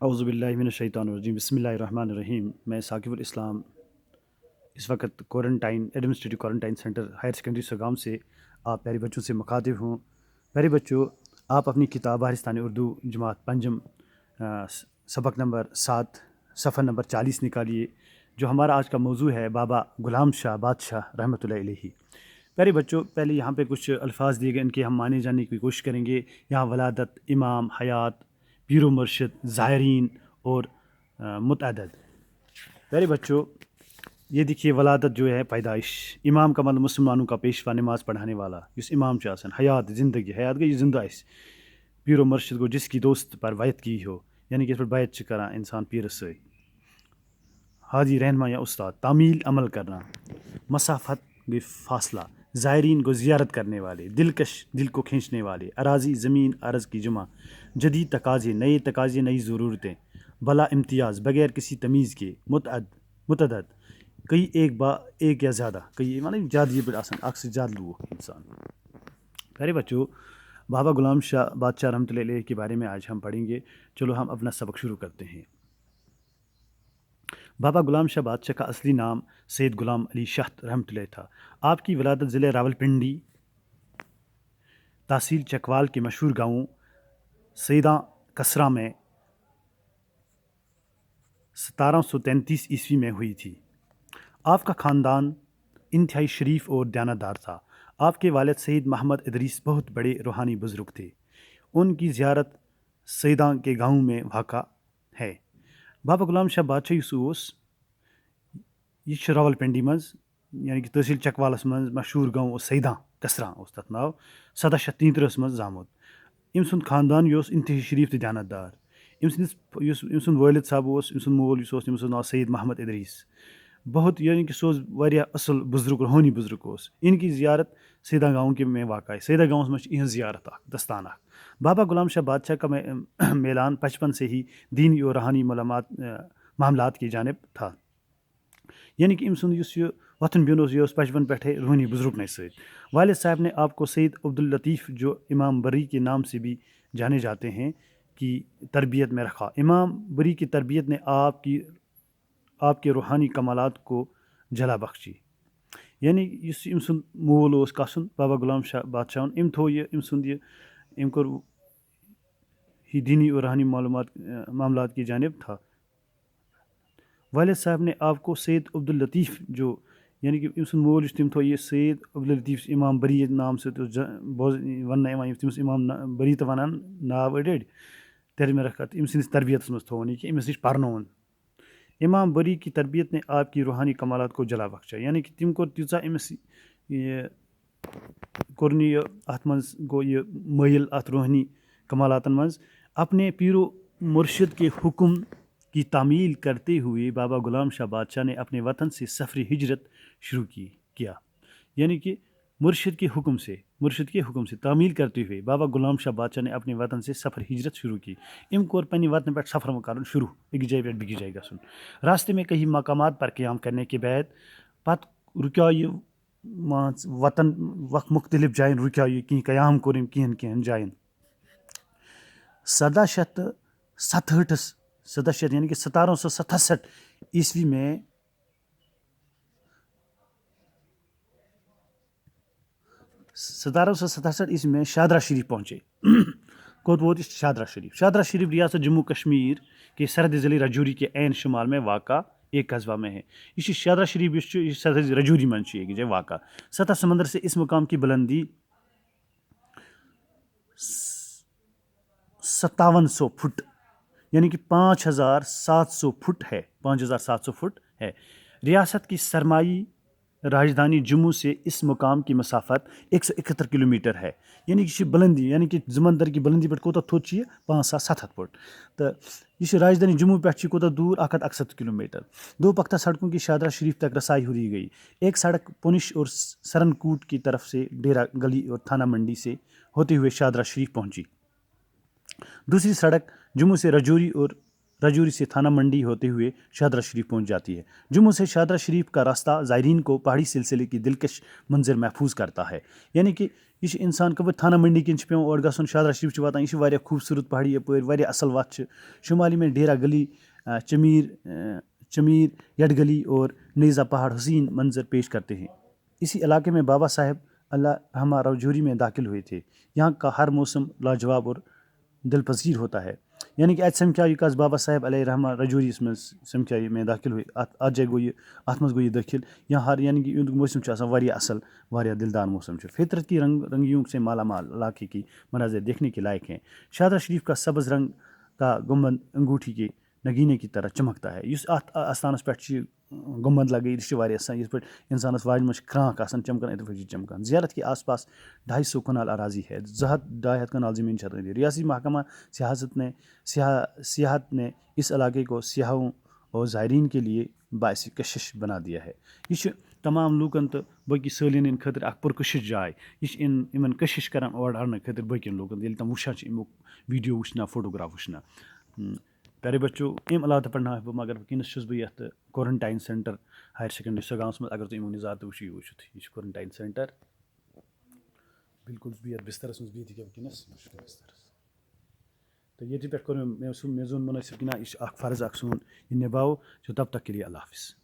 اعوذ باللہ من الشیطان الرجیم، بسم اللہ الرحمن الرحیم۔ میں ثاقب الاسلام اس وقت administrative quarantine centre higher secondary Sargam سے آپ پیارے بچوں سے مخاطب ہوں۔ پیارے بچوں، آپ اپنی کتاب بہارستان اردو جماعت پنجم سبق نمبر 7 صفحہ نمبر 40 نکالیے، جو ہمارا آج کا موضوع ہے بابا غلام شاہ بادشاہ رحمۃ اللہ علیہ۔ پیارے بچوں، پہلے یہاں پہ کچھ الفاظ دیے گئے، ان کے ہم معنی جاننے کی کوشش کریں گے۔ یہاں ولادت، امام، حیات، پیر و مرشد، زائرین اور متعدد۔ پیارے بچوں، یہ دیکھیے ولادت جو ہے پیدائش، امام کا مطلب مسلمانوں کا پیشوا، نماز پڑھانے والا اس امام چاسن۔ حیات زندگی، حیات گئی زندہ اس۔ پیر و مرشد کو جس کی دوست پر بیعت کی ہو، یعنی کہ اس پر بیعت کرا انسان پیر سے۔ حاجی رہنما یا استاد، تعمیل عمل کرنا۔ مسافت گئی فاصلہ، زائرین کو زیارت کرنے والے، دلکش دل کو کھینچنے والے، اراضی زمین عرض کی جمع، جدید تقاضے نئے تقاضے نئی ضرورتیں، بلا امتیاز بغیر کسی تمیز کے، متعدد کئی ایک یا زیادہ، کئی مطلب زیادہ بڑا آسان اکثر زیادہ لوگ انسان۔ پیارے بچوں، بابا غلام شاہ بادشاہ رحمۃ اللہ علیہ کے بارے میں آج ہم پڑھیں گے۔ چلو ہم اپنا سبق شروع کرتے ہیں۔ بابا غلام شاہ بادشاہ کا اصلی نام سید غلام علی شاہ رحمۃ اللہ تھا۔ آپ کی ولادت ضلع راولپنڈی، تحصیل چکوال کے مشہور گاؤں سیداں کسرا میں 1733 عیسوی میں ہوئی تھی۔ آپ کا خاندان انتہائی شریف اور دیانتدار تھا۔ آپ کے والد سید محمد ادریس بہت بڑے روحانی بزرگ تھے۔ ان کی زیارت سیداں کے گاؤں میں واقع ہے۔ بابا غلام شاہ بادشاہ یہ راولپنڈی مز، یعنی کہ تحصیل چکوالس مز مشہور گاؤں سیداں کسرا اس تک ناو، 1733 مز زامت۔ ام سند خاندان یہ انتہائی شریف تو دیانتدار۔ ام سند والد صاحب ام سند مول تم سند ناو سید محمد ادریس، بہت یعنی کہ سو واریاہ اصل بزرگ روحانی بزرگ اس۔ ان کی زیارت سیداں گاؤں کے میں واقع ہے۔ سیداں گاؤں میں ان زیارت دستان۔ بابا غلام شاہ بادشاہ کا میلان بچپن سے ہی دینی اور روحانی معاملات کی جانب تھا، یعنی کہ ام سند یہ وتھن بہن یہ بچپن پہ روحانی بزرگ ست۔ والد صاحب نے آپ کو سید عبداللطیف، جو امام بری کے نام سے بھی جانے جاتے ہیں، کی تربیت میں رکھا۔ امام بری کی تربیت نے آپ کے روحانی کمالات کو جلا بخشی۔ یعنی اس ام سند مول اس کسن بابا غلام شاہ بادشاہ ام تھو یہ ام سند یہ ام کور ہی دینی اور روحانی معاملات کی جانب تھا۔ والد صاحب نے آپ کو سید عبداللطیف، جو یعنی کہ ام سند مول تم تھو یہ سید عبداللطیف امام بری نام سے ون تمس امام بری تو ونان ناو اڑ تیل میں رکھا ام سندس تربیت مز تھون کہ امس نش پرنون۔ امام بری کی تربیت نے آپ کی روحانی کمالات کو جلا بخشا، یعنی کہ تم کور تیژا امس یہ کورن یہ ات مز گو یہ مائل ات روحانی کمالاتن مز۔ اپنے پیر و مرشد کے حکم کی تعمیل کرتے ہوئے بابا غلام شاہ بادشاہ نے اپنے وطن سے سفر ہجرت شروع کیا، یعنی کہ مرشد کے حکم سے تعمیل کرتے ہوئے بابا غلام شاہ بادشاہ نے اپنے وطن سے سفر ہجرت شروع کی۔ ام کور پنہ وطن پہ سفر کرن شروع، ایک جائے پہ بیس جائے گھن۔ راستے میں کئی مقامات پر قیام کرنے کے بعد پتہ رکیا یہ وطن مختلف جائن رکیا یہ کہیں قیام کور کہین جائن۔ 1767 یعنی کہ 1767 عیسوی میں شادرہ شریف پہنچے۔ کوت ووت شادرہ شریف؟ شادرہ شریف ریاست جموں کشمیر کے سرحدی ضلع رجوری کے عین شمال میں واقع ایک قصبہ میں ہے۔ یہ شادرہ شریف سرحدی رجوری من ایک جگہ واقع۔ سطح سمندر سے اس مقام کی بلندی 5700 فٹ، یعنی کہ 5700 فٹ ہے، 5700 فٹ ہے۔ ریاست کی سرمائی راجدھانی جموں سے اس مقام کی مسافت 171 کلومیٹر ہے، یعنی کہ بلندی، یعنی کہ سمندر کی بلندی پہ کوتہ تھوت 500-700 فٹ۔ تو یہ راجدھانی جموں پہ کوتہ دور 161 کلومیٹر۔ دو پختہ سڑکوں کی شادرہ شریف تک رسائی ہو دی گئی۔ ایک سڑک پونچھ اور سرن کوٹ کی طرف سے ڈیرہ گلی اور تھانہ منڈی سے ہوتے ہوئے شادرہ شریف پہنچی۔ دوسری سڑک جموں سے رجوری اور رجوری سے تھانہ منڈی ہوتے ہوئے شاہدرہ شریف پہنچ جاتی ہے۔ جموں سے شاہدرہ شریف کا راستہ زائرین کو پہاڑی سلسلے کی دلکش منظر محفوظ کرتا ہے، یعنی کہ یہ انسان کو تھانہ منڈی کن پیوان اور گھن شاہدرہ شریف واتان، یہ واریاہ خوبصورت پہاڑی یپر واریاہ اصل وت، شمالی میں ڈیرا گلی، چمیر یڈ گلی اور نیزا پہاڑ حسین منظر پیش کرتے ہیں۔ اسی علاقے میں بابا صاحب اللہ رحمہ رجوری میں داخل ہوئے تھے۔ یہاں کا ہر موسم لاجواب اور دل پذیر ہوتا ہے، یعنی کہ ات سمکھاو یہ بابا صاحب علیہ رحمہ رجوری سمکھاو میں داخل ہوئے ات جائے گو یہ ات مز گو یہ داخل یہاں ہر یعنی کہ یہ موسم واریاہ اصل واریاہ دلدار موسم، فطرت کی رنگیوں سے مالا مال علاقے کی مناظر دیکھنے کے لائق ہیں۔ شاہدرہ شریف کا سبز رنگ کا گنبد انگوٹھی کے نگینے کی طرح چمکتا ہے، اس آستانس پہ گنبد لگے یہ پہ انسانس واج مجھ کرانک آسان چمکان اتر پہ چمکان۔ زیارت کے آس پاس 250 کنال اراضی ہے، 250 کنال زمین چھت رہی ہے۔ ریاستی محکمہ سیاحت نے اس علاقے کو سیاحوں اور زائرین کے لیے باعث کشش بنا دیا ہے۔ یہ تمام لوکن تو باقی سالین خاطر اخ پرکشش جائے، یہ ان کشش کران اور اڑنے خاطر باقین لوکن ییٚلہِ تم وچھان امیک ویڈیو وچھنا فوٹوگراف وچھنا۔ پیارے بچوں، ام علاوہ پڑھنا بہٕ مگر وٕنکٮ۪نس چھُس بہٕ یتھ کورنٹائن سینٹر ہایر سیکنڈری سگامس منٛز، اگر تُہۍ یِمو نظارٕ تہِ وٕچھِو یہِ وٕچھِتھ یہِ چھُ کورنٹائن سینٹر، بالکل چھُس بہٕ یتھ بسترس منٛز بِہِتھ ییٚکیٛاہ وٕنکٮ۪نس بسترس تہٕ ییٚتہِ پٮ۪ٹھ کوٚر مےٚ زون مُنٲسِب کہ نہ یہِ چھُ اکھ فرض اکھ سون یہِ نِباوو، تب تک کے لیے اللہ حافظ۔